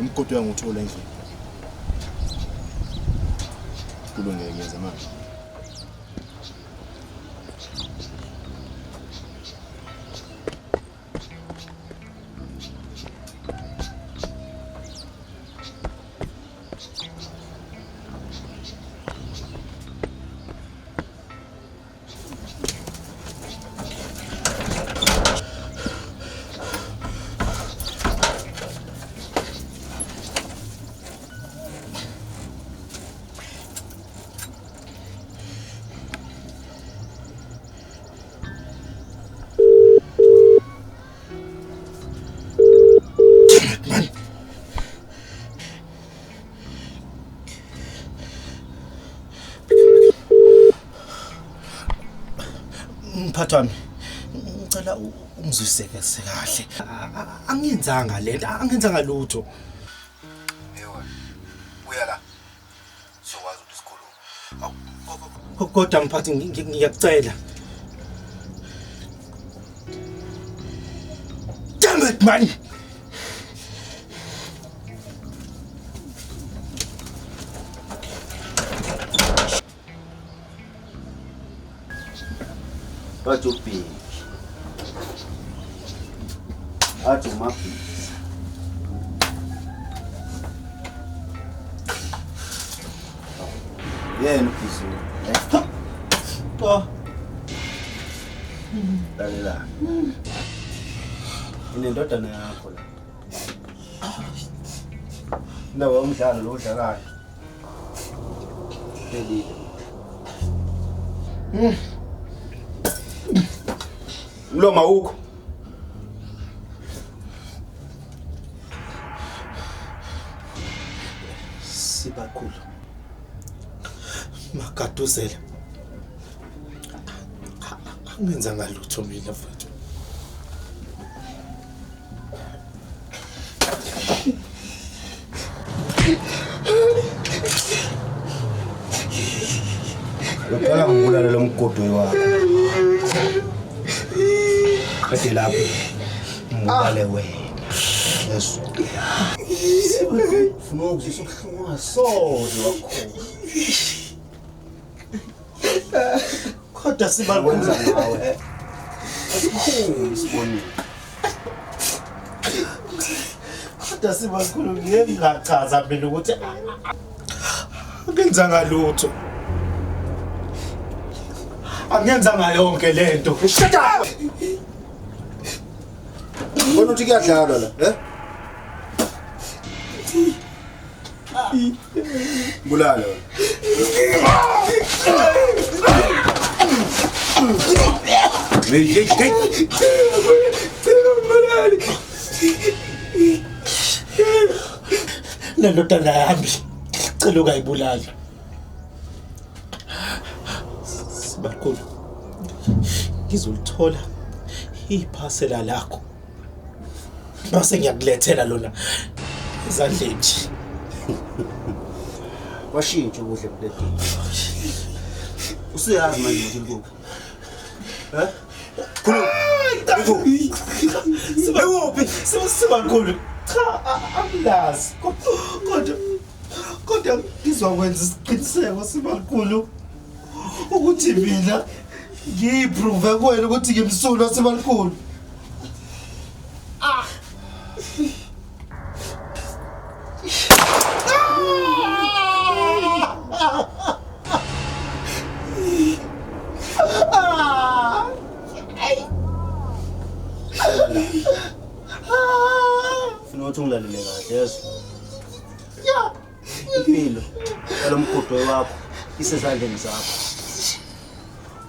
Umkoto wangu uthola endlini. Kulungile ngiyenza manje. Mphathami, ngicela ungizwiseke kahle. Angiyenzanga lento, angiyenzanga lutho. Ewa. Buya la. Sokwazi ukuthi sikhulume. Kodwa mphathi ngiyakucela. Damn it man. Bathi ubheki. Athi umabhisi. Yena ubhisi. Lalela. Inendodana yakho la. Ndawo umdlalo lo udlalayo. Elile. Mloma ukho. Sibakhulu. Magaduzela. Angenzanga lutho mina mfowethu. Uqala ngibulala lo mgodo wakho. Kade lapho ngibale wena. Yesu. Ufuna ukuzisa ubuhlungu ngasoze wakhona. Kodwa sibakhulu ngawe. Asikhulu sibonile. kodwa sibakhulu ngiyengachaza mina ukuthi angenzanga lutho. Angenzanga yonke lento. Shut up. Bona uthi kuyadlalwa la, Bulala. Lendodana yami cela ukayibulali. Sibakhulu ngizolithola iphasela lakho. Base ngiyakulethela lona ezandleni. Washintsha ukudla empletini. Usuyazi manje ukuthi lokho. Khulu. Sibakhulu. Cha amlazi. Kodwa ngizokwenza isiqiniseko sibakhulu ukuthi mina ngiyiprove kwena ukuthi ngimsulwa sibakhulu. Funa ukuthi ungilalele kahle yeso. Impilo yalomkhodo wakho isezandleni zakho.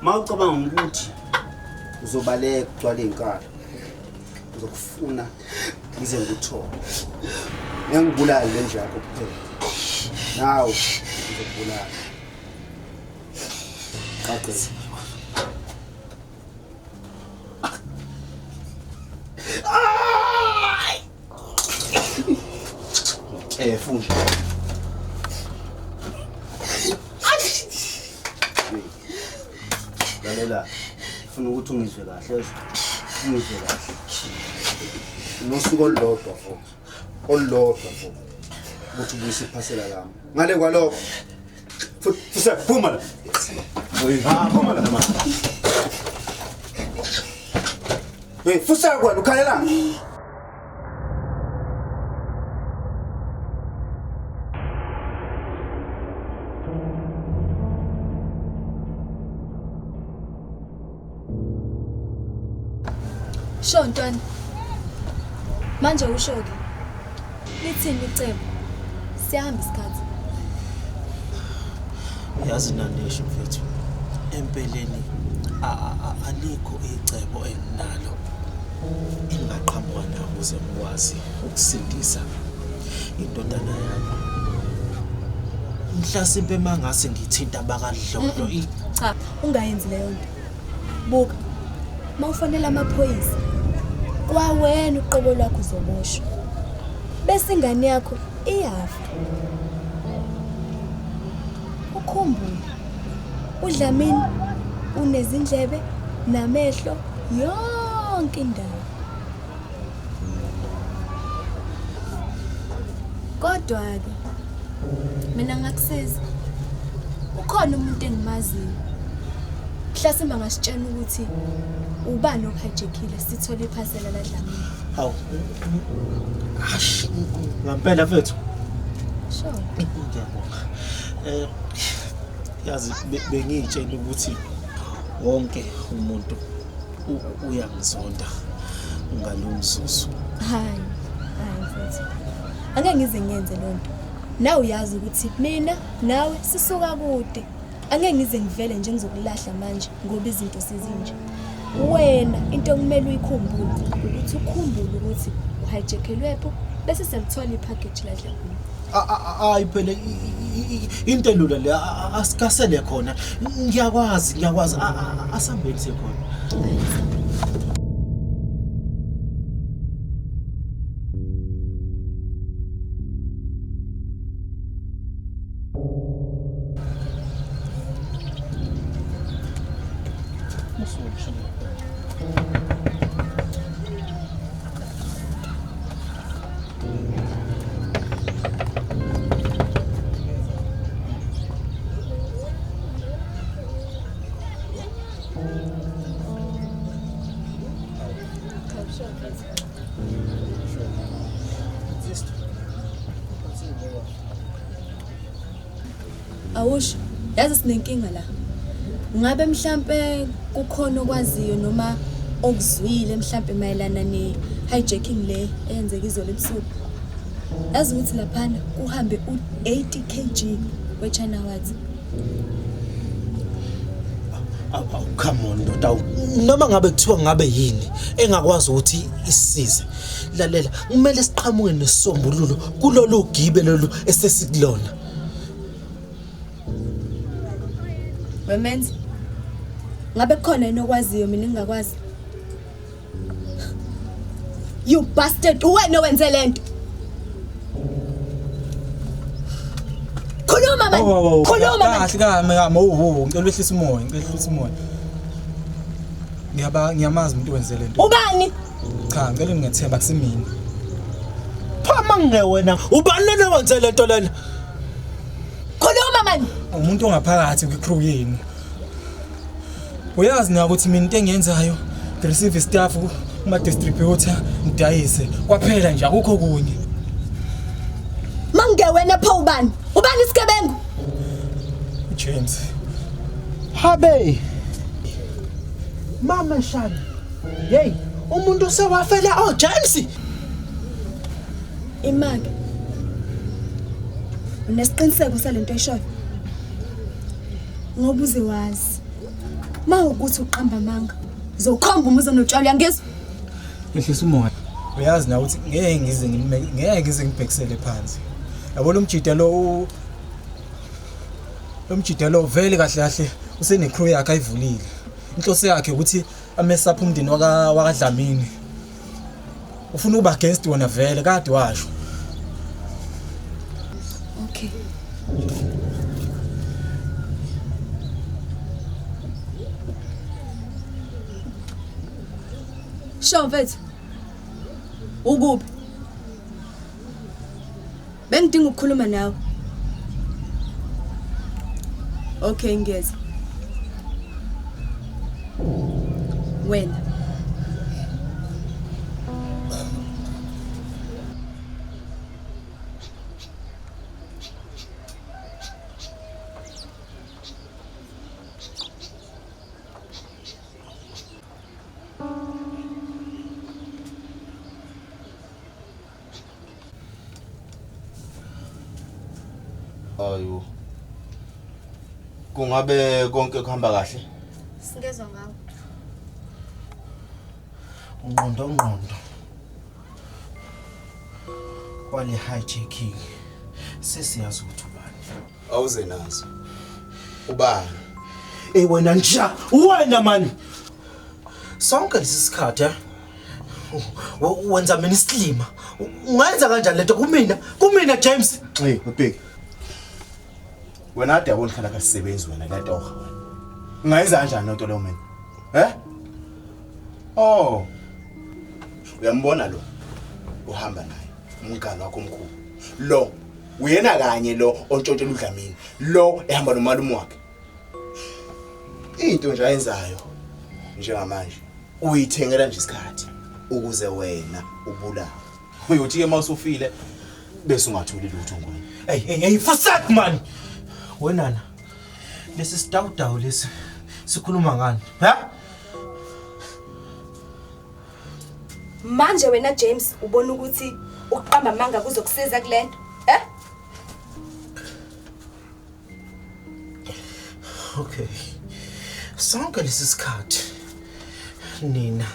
Mawucabanga ukuthi uzobaleka ugcwala inkalo. Uzokufuna ngize ngikuthole. Ngiyangibulala le nje yakho kuphela. Nawe ngizokubulala. Qaqe. Funda. Lalela. Ufuna ukuthi ungizwe kahle, ungizwe kahle. Nosuku olulodwa fo. Olulodwa fo. Ukuthi ubuyise iphasela lami. Ngale kwalokho. Futhi phuma la. Phuma la mama. Futhi kwalo ukhalela. Shontwana. Manje ushoke. Lithini icebo? Siyahamba isikhathi. Yazi Nandisho mfethu. Empeleni alikho icebo enginalo. Ingaqhamuka nawo ukuze ngikwazi ukusindisa indodana yami. Mhlasimpe mangase ngithinta abakadlolo. Cha, ungayenzi leyo nto. Buka. Mawufanele amaphoyisa. Kwawena uqobo lwakho uzoboshwa. Bese ingane yakho iyafa. Ukhumbule. UDlamini unezindlebe namehlo yonke indawo. Kodwa ke mina ngakusiza. Ukhona umuntu engimaziyo. Mhlasimba ngasitshela ukuthi ubani ohijackile sithole iphasela la Dlamini. Hawu. Ash, ngampela mfethu. Sure. Ngiyabonga. Yazi bengitshela ukuthi wonke umuntu uyangizonda ngalomzuzu. Hayi mfethu. Angeke ngize ngiyenze lonto. Nawe uyazi ukuthi mina nawe sisuka kude. Angeke ngize ngivele nje ngizokulahla manje ngoba izinto sezinje. Wena into kumele uyikhumbule ukuthi ukhumbule ukuthi uhijackelwepho bese selithola ipackage la Dlamini. Hayi phela into elula le asikasele khona. Ngiyakwazi asambeni sekhona. Awusho, yazi sinenkinga la. Ngabe mhlambe kukhona okwaziyo noma okuzwile mhlambe mayelana ne hijacking le eyenzeka izolo ebusuku. Yazi ukuthi laphana kuhambe u80 kg weChina wathi. Come on ndoda. Noma ngabe kuthiwa ngabe yini engakwazi ukuthi isize. Lalela, kumele siqhamuke nesombululo kulolu gibe lolu esesikulona. Wemenzi. Ngabe khona enokwaziyo mina ngingakwazi. You bastard, wena wenze lento. Khuluma manje. Khuluma manje. Kahle ngicela wehlisa umoya, ngiyamazi umuntu wenze lento. Ubani? Cha, ngicela ngingethemba kusimini. Phama ngewena, ubani lona wenze lento lena? Khuluma manje. Umuntu ongaphakathi kwicrew yenu. Uyazi na ukuthi mina into engiyenzayo, receive staff kuma distributor ngidayise. Kwaphela nje akukho kunye. Mangewena pho ubani? Ubani isigebengu? James. Habe. Mama Shani. Hey, umuntu sewafela James. Imake. Unesiqiniseko salento eshoyo? Ngoba uze wazi. Mawukuthi uqamba amanga, uzokhomba umuze notshalo yangizwa. Yehlisa umoya. uyazi na ukuthi ngeke ngize ngibhekisele phansi yabo lo mjidelo vele kahle kahle usene crew yakhe ayivulile inhloso yakhe ukuthi amesapha umndeni wakadlamini ufuna uba against wona vele kade washo. Okay. Sho mfethu. Ukuphi? Bengidinga ukukhuluma nawe. Okay, ngiyeza. Wena. Ayo. Kungabe konke kuhamba kahle? Singezwa ngawo. Ngondo. Wale hijacking. Sesiyazi ukuthi ubani. Awuze nazo. Ubani? Wena nja, wena man. Sonke lesisikhathi wenza mina isilima. Ungenza kanjani lento kumina James? Ubheki. Wena ade yabona khala kasisebenzi wena la toga wena. Ungayenza kanjani lento lo mina? Oh. Uyambona lo? Uhamba naye. Umngane wakho omkhulu. Lo uyena kanye lo ontshontshela uDlamini. Lo ehamba nomalume wakhe. Into nje ayenzayo njengamanje uyithengela nje isikhathi ukuze wena ubulawe. Uyothi ke mawusufile bese ungathuli lutho ngwena. Hey, fusak man. Wenana. Lesi sidawudawu lesi sikhuluma ngani? Manje wena James ubona ukuthi ukuqamba amanga kuzokusiza kulento? Okay. Sonke lesi sikhathi nina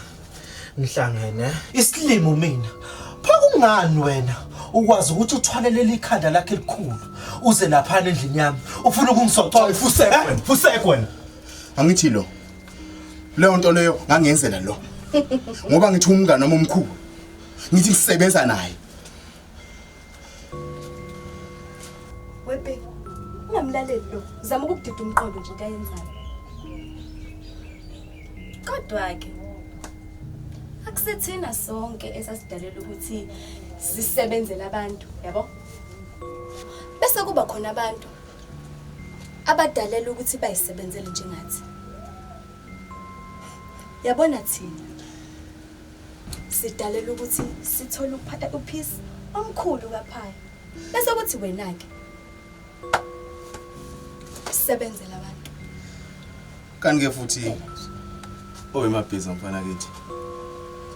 nihlangene isilimo mina. Phakungani wena ukwazi ukuthi uthwalelele ikhanda lakhe elikhulu uze lapha endlini yami ufuna ukungisoxa fuseke wena. Angithi lo. Leyo nto leyo ngangenzela lo. Ngoba ngithi umngane noma omkhulu. Ngithi ngisebenza naye. Webe. Ungamlaleli lo. Zama ukudida umqondo nje kayenzayo. Kodwa ke akusethina sonke esasidalela ukuthi sisebenzele abantu, yabo? Bese kuba khona abantu abadalela ukuthi bayisebenzele njengathi. Yabona thina sidalela ukuthi sithole ukuphatha upeace omkhulu kaphaya. Bese kuthi wena ke sebenzela abantu. Kanike futhi oyemabhizi mfana kithi.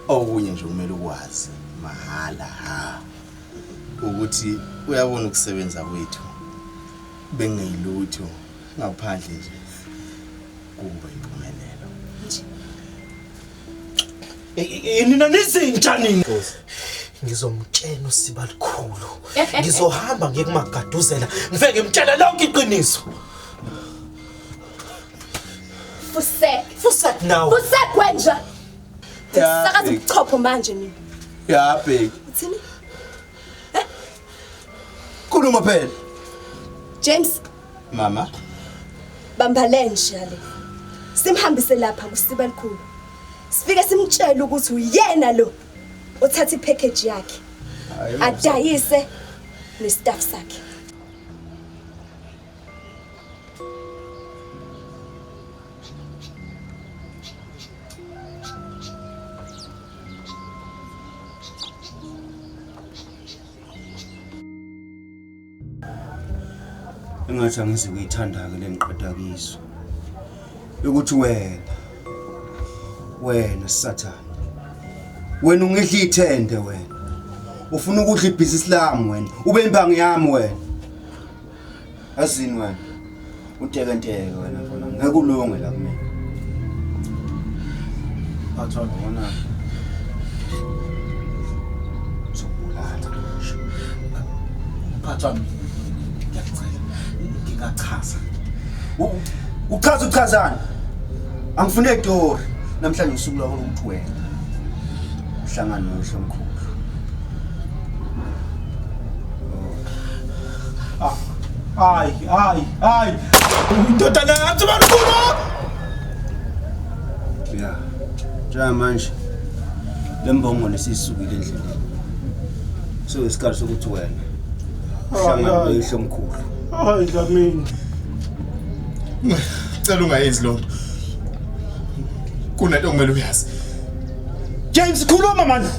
Okunye nje kumele ukwazi mahala ukuthi uyabona ukusebenza kwethu bengeyilutho ngaphandle nje kuba impumelelo. Nina nizinjani? Ngizomtshela usiba likhulu. Ngizohamba ngiyekumagaduzela ngifike ngimtshela lonke iqiniso. Fusek now. Fusek wenja. Sakaza ukuchopha manje mina. Bheki. Uthini? Khuluma phela. James. Mama. Bamba lenja le. Simhambise lapha kusiba likhulu. Sifike simtshela ukuthi uyena lo othatha ipackage yakhe. Adayise nestaff sakhe. Engathi angizi kuyithanda ke lengiqeda kiso. Ukuthi wena Satan. Wena ungidla ithende wena. Ufuna ukudla ibhizinisi lami wena. Ube imbangi yami wena. Azini wena. Utekenteke wena mfana. Ngeke ulunge la kumina. Athwa ngona. Mphathi wami, ngiyacela, ngingachaza. Uchazani? Angifune itori. Namhlanje usuku lakho lokuthi wena uhlangana noShomkhulu. Hayi. Indodana yathi bankulu. Ya. Njengamanje lembongo lesisukile endleleni. So isikhathi sokuthi wena uhlangana noShomkhulu. Hayi Dlamini. Cela ungayenzi lokho. Kunento okumele uyazi. James khuluma man.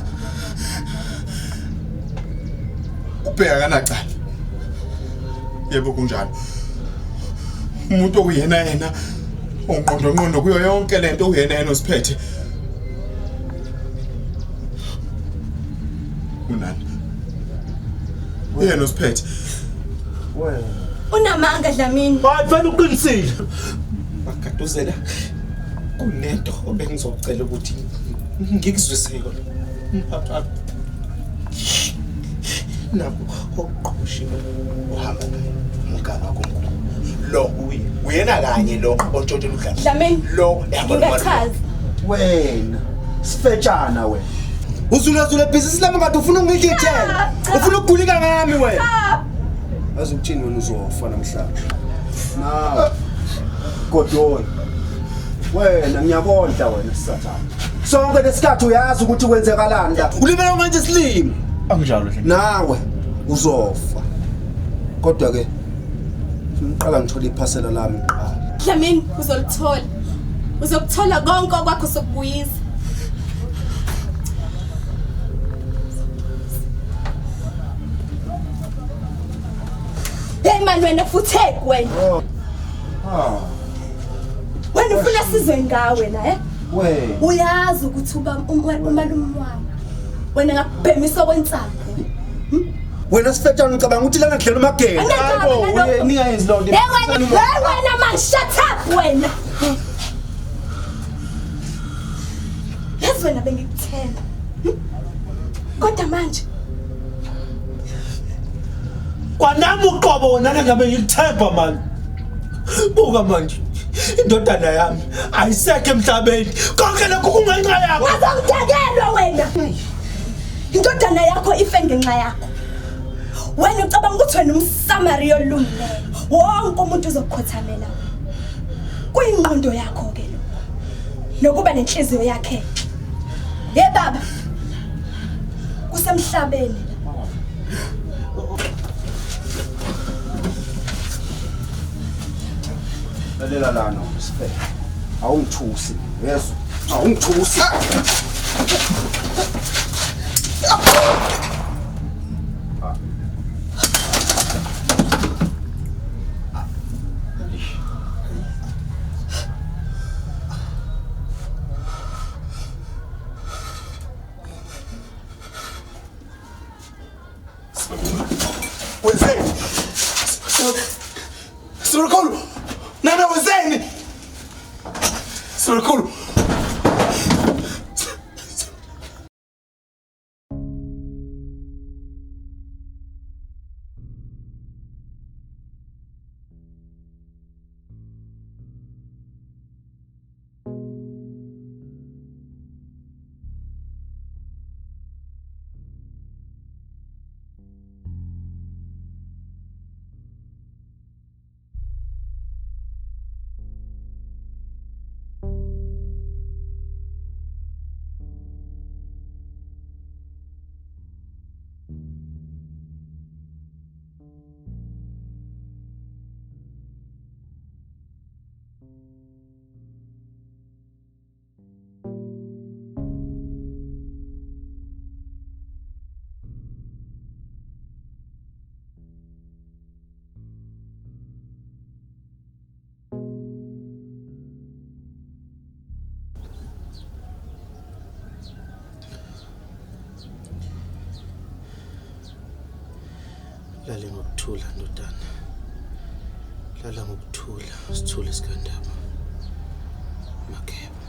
Ubheka kanacala. Yebo kunjalo. Umuntu oyena onqondo kuyo yonke lento uyena osiphethe. Unani? Uyena osiphethe. Wena Unamanga Dlamini. Hayi fanele uqinisile. Makaduzela. Kunento obengizocela ukuthi ngikuzwise yona. Mphathi wami. Nabo oqhushiwe uhamba naye umgaba komkhulu. Lo uyena kanye lo ontshontshela udlala. Dlamini. Lo Ngingachaza. wena sifetshana wena. Uzulazula business lami ngathi ufuna ungikithela. Ufuna ukugulika ngami wena. Azukuthini wena uzofa namhlanje. Na. Godoyi. Wena ngiyabonda wena sisathana. Sonke lesikhathi uyazi ukuthi kwenzekalani la. Ulimela manje silimi. Anginjalo nje. Nawe uzofa. Kodwa ke ngiqala ngithola iphasela lami qala. Dlamini uzolithola. Uzokuthola konke okwakho sokubuyisa. Hey man wena futhi wena. Wena ufuna sizwe ngawe na Wena uyazi ukuthi umalume wami wena ngakubhemisa kwentsapho. wena sifetshana ngicabanga ukuthi lana kudlela umageni. Hayibo Ningayenzi lo. wena man shut up wena. Yazi wena bengikuthemba. Kodwa manje Kwanami uqobo wona ngabe ngikuthemba man. Buka manje. Indodana yami ayisekho emhlabeni. Konke lokho kungenxa yakho. wazongitakelwa wena. Indodana yakho ife ngenxa yakho. Wena ucabanga ukuthi wena umSamaria olungileyo. Wonke umuntu uzokukhothamela. Kuyingqondo yakho ke lo. Nokuba nenhliziyo yakhe. Baba. Kusemhlabeni. Lalela lana sifetha. Awungithusi. Yesu. Awungithusi. Wenzeni? Sirikulu. Nana wenzeni? Sirikulu. Lale ngokuthula ndodana. Lala ngokuthula, sithule isikandaba. Makheba.